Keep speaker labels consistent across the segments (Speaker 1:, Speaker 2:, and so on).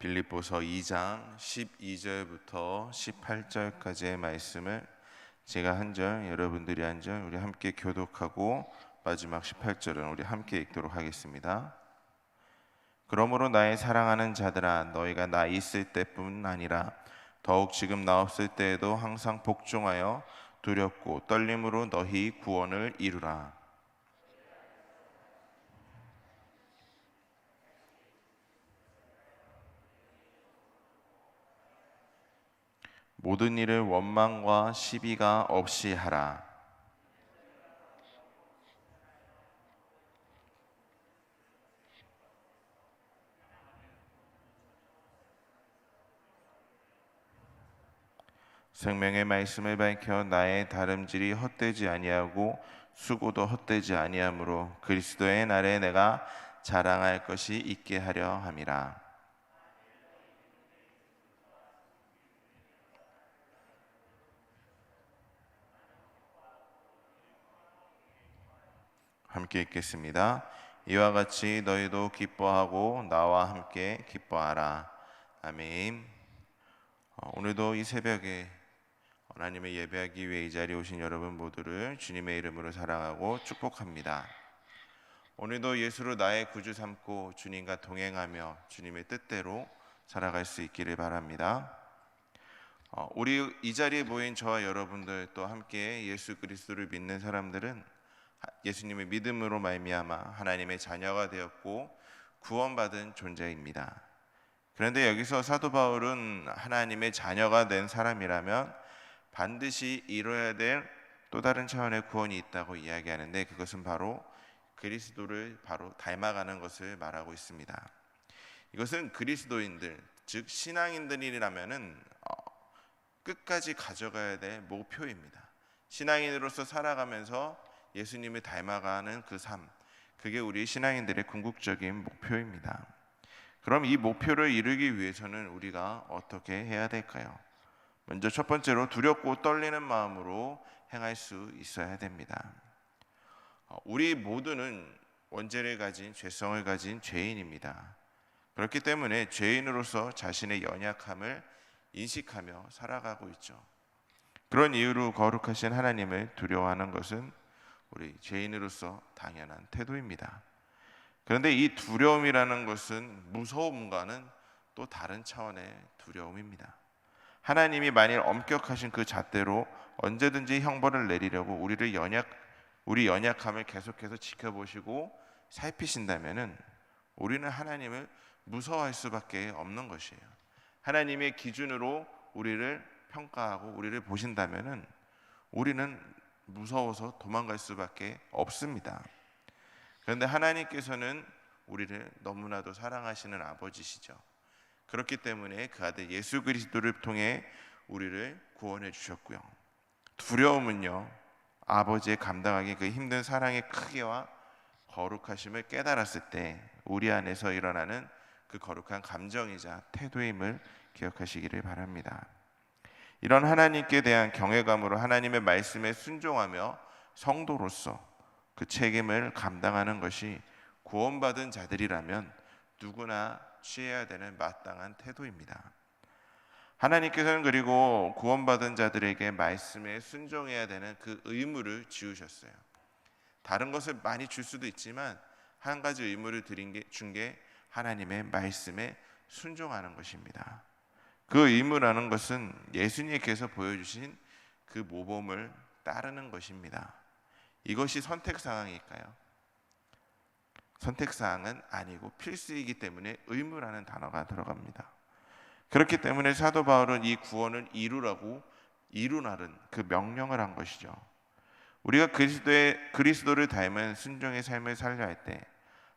Speaker 1: 빌립보서 2장 12절부터 18절까지의 말씀을 제가 한 절, 여러분들이 한 절, 우리 함께 교독하고 마지막 18절은 우리 함께 읽도록 하겠습니다. 그러므로 나의 사랑하는 자들아, 너희가 나 있을 때뿐 아니라 더욱 지금 나 없을 때에도 항상 복종하여 두렵고 떨림으로 너희 구원을 이루라. 모든 일을 원망과 시비가 없이 하라. 생명의 말씀을 밝혀 나의 다름질이 헛되지 아니하고 수고도 헛되지 아니하므로 그리스도의 날에 내가 자랑할 것이 있게 하려 함이라. 함께 읽겠습니다. 이와 같이 너희도 기뻐하고 나와 함께 기뻐하라. 아멘. 오늘도 이 새벽에 하나님의 예배하기 위해 이 자리에 오신 여러분 모두를 주님의 이름으로 사랑하고 축복합니다. 오늘도 예수로 나의 구주 삼고 주님과 동행하며 주님의 뜻대로 살아갈 수 있기를 바랍니다. 우리 이 자리에 모인 저와 여러분들 또 함께 예수 그리스도를 믿는 사람들은 예수님의 믿음으로 말미암아 하나님의 자녀가 되었고 구원받은 존재입니다. 그런데 여기서 사도 바울은 하나님의 자녀가 된 사람이라면 반드시 이뤄야 될 또 다른 차원의 구원이 있다고 이야기하는데, 그것은 바로 그리스도를 바로 닮아가는 것을 말하고 있습니다. 이것은 그리스도인들, 즉 신앙인들이라면은 끝까지 가져가야 될 목표입니다. 신앙인으로서 살아가면서 예수님을 닮아가는 그 삶, 그게 우리 신앙인들의 궁극적인 목표입니다. 그럼 이 목표를 이루기 위해서는 우리가 어떻게 해야 될까요? 먼저 첫 번째로 두렵고 떨리는 마음으로 행할 수 있어야 됩니다. 우리 모두는 원죄를 가진, 죄성을 가진 죄인입니다. 그렇기 때문에 죄인으로서 자신의 연약함을 인식하며 살아가고 있죠. 그런 이유로 거룩하신 하나님을 두려워하는 것은 우리 죄인으로서 당연한 태도입니다. 그런데 이 두려움이라는 것은 무서움과는 또 다른 차원의 두려움입니다. 하나님이 만일 엄격하신 그 잣대로 언제든지 형벌을 내리려고 우리 연약함을 계속해서 지켜보시고 살피신다면은 우리는 하나님을 무서워할 수밖에 없는 것이에요. 하나님의 기준으로 우리를 평가하고 우리를 보신다면은 우리는 무서워서 도망갈 수밖에 없습니다. 그런데 하나님께서는 우리를 너무나도 사랑하시는 아버지시죠. 그렇기 때문에 그 아들 예수 그리스도를 통해 우리를 구원해 주셨고요. 두려움은요, 아버지의 감당하기 그 힘든 사랑의 크기와 거룩하심을 깨달았을 때 우리 안에서 일어나는 그 거룩한 감정이자 태도임을 기억하시기를 바랍니다. 이런 하나님께 대한 경외감으로 하나님의 말씀에 순종하며 성도로서 그 책임을 감당하는 것이 구원받은 자들이라면 누구나 취해야 되는 마땅한 태도입니다. 하나님께서는 그리고 구원받은 자들에게 말씀에 순종해야 되는 그 의무를 지우셨어요. 다른 것을 많이 줄 수도 있지만 한 가지 의무를 준 게 하나님의 말씀에 순종하는 것입니다. 그 의무라는 것은 예수님께서 보여주신 그 모범을 따르는 것입니다. 이것이 선택사항일까요? 선택사항은 아니고 필수이기 때문에 의무라는 단어가 들어갑니다. 그렇기 때문에 사도 바울은 이 구원을 이루라는 그 명령을 한 것이죠. 우리가 그리스도를 닮은 순종의 삶을 살려 할 때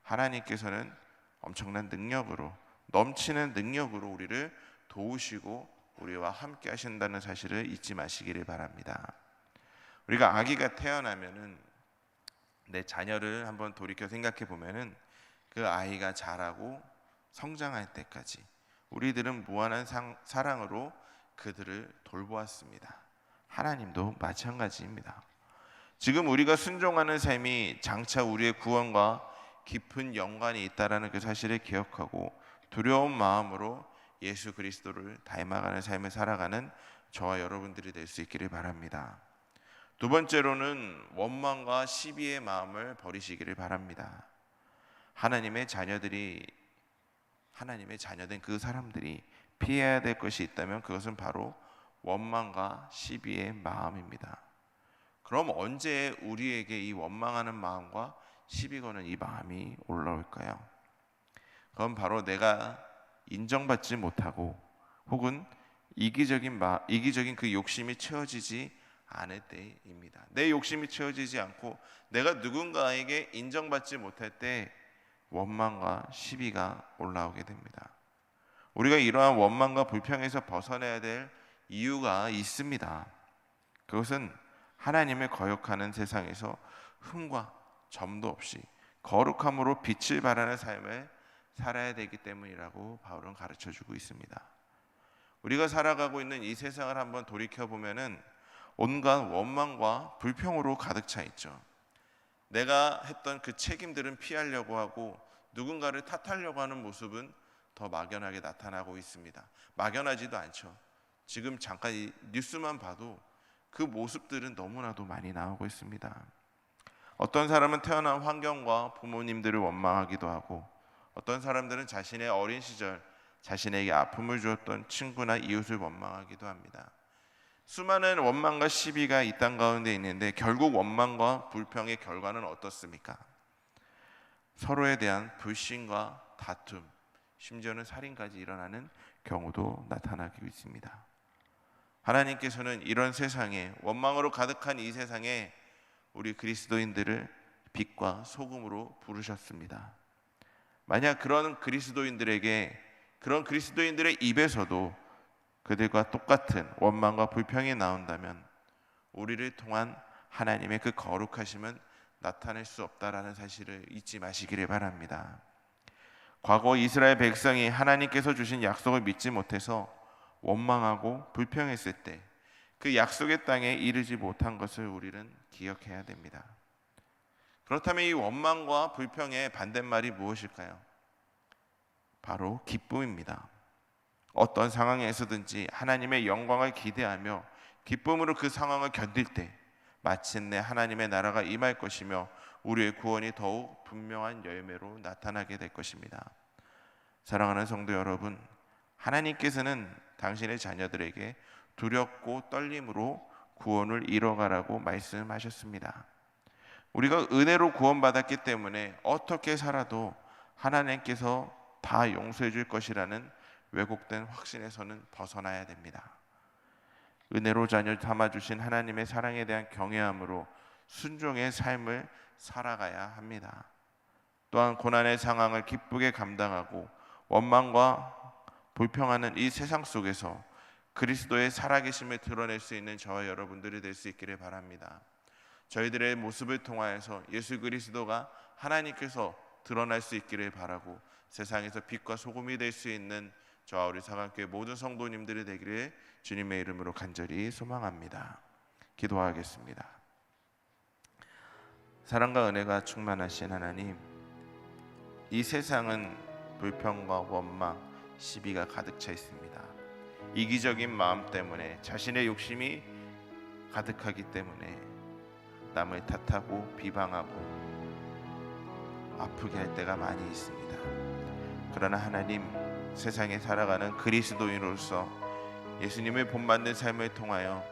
Speaker 1: 하나님께서는 엄청난 능력으로, 넘치는 능력으로 우리를 도우시고 우리와 함께 하신다는 사실을 잊지 마시기를 바랍니다. 우리가 아기가 태어나면은 내 자녀를 한번 돌이켜 생각해 보면은 그 아이가 자라고 성장할 때까지 우리들은 무한한 사랑으로 그들을 돌보았습니다. 하나님도 마찬가지입니다. 지금 우리가 순종하는 삶이 장차 우리의 구원과 깊은 연관이 있다라는 그 사실을 기억하고 두려운 마음으로 예수 그리스도를 닮아가는 삶을 살아가는 저와 여러분들이 될 수 있기를 바랍니다. 두 번째로는 원망과 시비의 마음을 버리시기를 바랍니다. 하나님의 자녀된 그 사람들이 피해야 될 것이 있다면 그것은 바로 원망과 시비의 마음입니다. 그럼 언제 우리에게 이 원망하는 마음과 시비 거는 이 마음이 올라올까요? 그건 바로 내가 인정받지 못하고 혹은 이기적인 그 욕심이 채워지지 않을 때입니다. 내 욕심이 채워지지 않고 내가 누군가에게 인정받지 못할 때 원망과 시비가 올라오게 됩니다. 우리가 이러한 원망과 불평에서 벗어나야 될 이유가 있습니다. 그것은 하나님을 거역하는 세상에서 흠과 점도 없이 거룩함으로 빛을 발하는 삶을 살아야 되기 때문이라고 바울은 가르쳐주고 있습니다. 우리가 살아가고 있는 이 세상을 한번 돌이켜보면은 온갖 원망과 불평으로 가득 차 있죠. 내가 했던 그 책임들은 피하려고 하고 누군가를 탓하려고 하는 모습은 더 막연하게 나타나고 있습니다. 막연하지도 않죠. 지금 잠깐 이 뉴스만 봐도 그 모습들은 너무나도 많이 나오고 있습니다. 어떤 사람은 태어난 환경과 부모님들을 원망하기도 하고 어떤 사람들은 자신의 어린 시절 자신에게 아픔을 주었던 친구나 이웃을 원망하기도 합니다. 수많은 원망과 시비가 이 땅 가운데 있는데 결국 원망과 불평의 결과는 어떻습니까? 서로에 대한 불신과 다툼, 심지어는 살인까지 일어나는 경우도 나타나고 있습니다. 하나님께서는 이런 세상에, 원망으로 가득한 이 세상에 우리 그리스도인들을 빛과 소금으로 부르셨습니다. 만약 그런 그리스도인들의 입에서도 그들과 똑같은 원망과 불평이 나온다면 우리를 통한 하나님의 그 거룩하심은 나타낼 수 없다라는 사실을 잊지 마시기를 바랍니다. 과거 이스라엘 백성이 하나님께서 주신 약속을 믿지 못해서 원망하고 불평했을 때 그 약속의 땅에 이르지 못한 것을 우리는 기억해야 됩니다. 그렇다면 이 원망과 불평의 반대말이 무엇일까요? 바로 기쁨입니다. 어떤 상황에서든지 하나님의 영광을 기대하며 기쁨으로 그 상황을 견딜 때 마침내 하나님의 나라가 임할 것이며 우리의 구원이 더욱 분명한 열매로 나타나게 될 것입니다. 사랑하는 성도 여러분, 하나님께서는 당신의 자녀들에게 두렵고 떨림으로 구원을 이뤄가라고 말씀하셨습니다. 우리가 은혜로 구원받았기 때문에 어떻게 살아도 하나님께서 다 용서해 줄 것이라는 왜곡된 확신에서는 벗어나야 됩니다. 은혜로 자녀 삼아주신 하나님의 사랑에 대한 경외함으로 순종의 삶을 살아가야 합니다. 또한 고난의 상황을 기쁘게 감당하고 원망과 불평하는 이 세상 속에서 그리스도의 살아계심을 드러낼 수 있는 저와 여러분들이 될 수 있기를 바랍니다. 저희들의 모습을 통하여서 예수 그리스도가 하나님께서 드러날 수 있기를 바라고 세상에서 빛과 소금이 될 수 있는 저와 우리 사랑교회 모든 성도님들이 되기를 주님의 이름으로 간절히 소망합니다. 기도하겠습니다. 사랑과 은혜가 충만하신 하나님, 이 세상은 불평과 원망, 시비가 가득 차 있습니다. 이기적인 마음 때문에 자신의 욕심이 가득하기 때문에 남을 탓하고 비방하고 아프게 할 때가 많이 있습니다. 그러나 하나님, 세상에 살아가는 그리스도인으로서 예수님의 본받는 삶을 통하여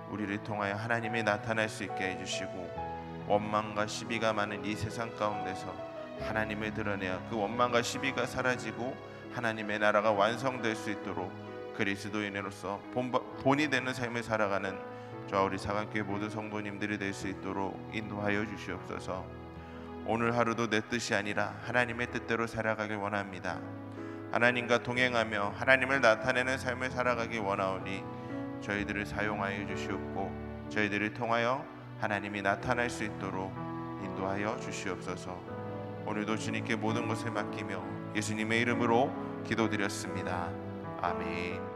Speaker 1: 우리를 통하여 하나님이 나타날 수 있게 해주시고 원망과 시비가 많은 이 세상 가운데서 하나님을 드러내어 그 원망과 시비가 사라지고 하나님의 나라가 완성될 수 있도록 그리스도인으로서 본이 되는 삶을 살아가는 저와 우리 사랑교회 모든 성도님들이 될 수 있도록 인도하여 주시옵소서. 오늘 하루도 내 뜻이 아니라 하나님의 뜻대로 살아가길 원합니다. 하나님과 동행하며 하나님을 나타내는 삶을 살아가길 원하오니 저희들을 사용하여 주시옵고 저희들을 통하여 하나님이 나타날 수 있도록 인도하여 주시옵소서. 오늘도 주님께 모든 것을 맡기며 예수님의 이름으로 기도드렸습니다. 아멘.